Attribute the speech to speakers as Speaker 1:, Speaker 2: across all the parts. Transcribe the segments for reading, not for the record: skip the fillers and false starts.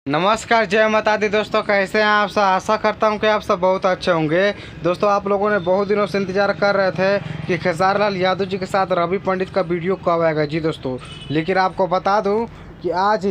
Speaker 1: नमस्कार, जय माता दी दोस्तों। कैसे हैं आप सब? आशा करता हूं कि आप सब बहुत अच्छे होंगे। दोस्तों, आप लोगों ने बहुत दिनों से इंतजार कर रहे थे कि खेसारी लाल यादव जी के साथ रवि पंडित का वीडियो कब आएगा जी दोस्तों। लेकिन आपको बता दूं कि आज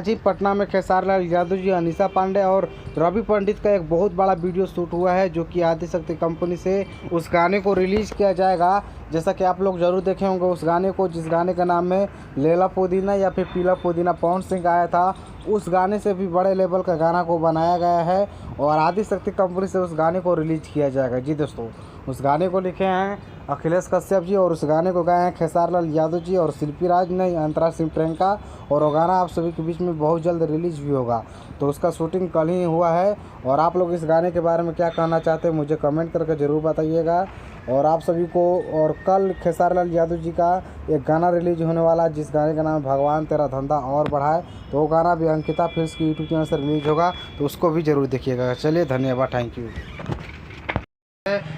Speaker 1: ही पटना में खेसारी लाल यादव जी, अनीशा पांडे और रवि पंडित का एक बहुत बड़ा वीडियो शूट हुआ है, जो कि आदिशक्ति कंपनी से उस गाने को रिलीज़ किया जाएगा। जैसा कि आप लोग ज़रूर देखे होंगे उस गाने को, जिस गाने का नाम है लैला पुदीना या फिर पीला पुदीना। पवन सिंह आया था, उस गाने से भी बड़े लेवल का गाना को बनाया गया है और आदिशक्ति कंपनी से उस गाने को रिलीज़ किया जाएगा जी दोस्तों। उस गाने को लिखे हैं अखिलेश कश्यप जी और उस गाने को गाए हैं खेसारी लाल यादव जी और शिल्पी राज ने, अंतरा सिंह प्रियंका। और वो गाना आप सभी के बीच में बहुत जल्द रिलीज़ भी होगा। तो उसका शूटिंग कल ही हुआ है। और आप लोग इस गाने के बारे में क्या कहना चाहते हैं मुझे कमेंट करके ज़रूर बताइएगा। और आप सभी को, और कल खेसारी लाल यादव जी का एक गाना रिलीज होने वाला है, जिस गाने का नाम है भगवान तेरा धंधा और बढ़ाए। तो वो गाना भी अंकिता फिल्म्स की यूट्यूब चैनल से रिलीज होगा, तो उसको भी ज़रूर देखिएगा। चलिए, धन्यवाद, थैंक यू।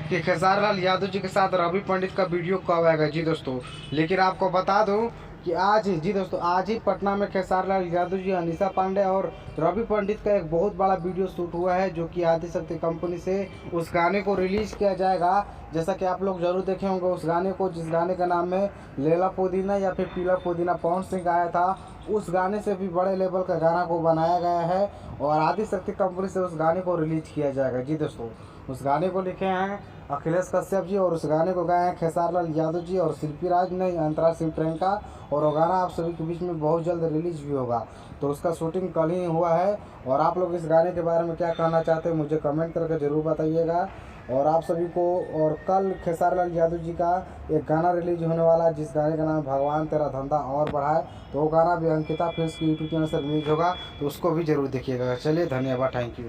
Speaker 1: कि खेसारी लाल यादव जी के साथ रवि पंडित का वीडियो कब आएगा जी दोस्तों। लेकिन आपको बता दूं कि आज ही पटना में खेसारी लाल यादव जी, अनीशा पांडे और रवि पंडित का एक बहुत बड़ा वीडियो शूट हुआ है, जो कि आदिशक्ति कंपनी से उस गाने को रिलीज़ किया जाएगा। जैसा कि आप लोग ज़रूर देखे होंगे उस गाने को, जिस गाने का नाम है लैला पुदीना या फिर पीला पुदीना। पवन सिंह आया था, उस गाने से भी बड़े लेवल का गाना को बनाया गया है और आदिशक्ति कंपनी से उस गाने को रिलीज़ किया जाएगा जी दोस्तों। उस गाने को लिखे हैं अखिलेश कश्यप जी और उस गाने को गाए हैं खेसारी लाल यादव जी और शिल्पी राज ने, अंतरा सिंह प्रियंका। और वो गाना आप सभी के बीच में बहुत जल्द रिलीज़ भी होगा। तो उसका शूटिंग कल ही हुआ है। और आप लोग इस गाने के बारे में क्या कहना चाहते हैं मुझे कमेंट करके ज़रूर बताइएगा। और आप सभी को, और कल खेसारी लाल यादव जी का एक गाना रिलीज होने वाला है, जिस गाने का नाम है भगवान तेरा धंधा और बढ़ाए। तो वो गाना भी अंकिता फिल्म्स की यूट्यूब चैनल से रिलीज होगा, तो उसको भी ज़रूर देखिएगा। चलिए, धन्यवाद, थैंक यू।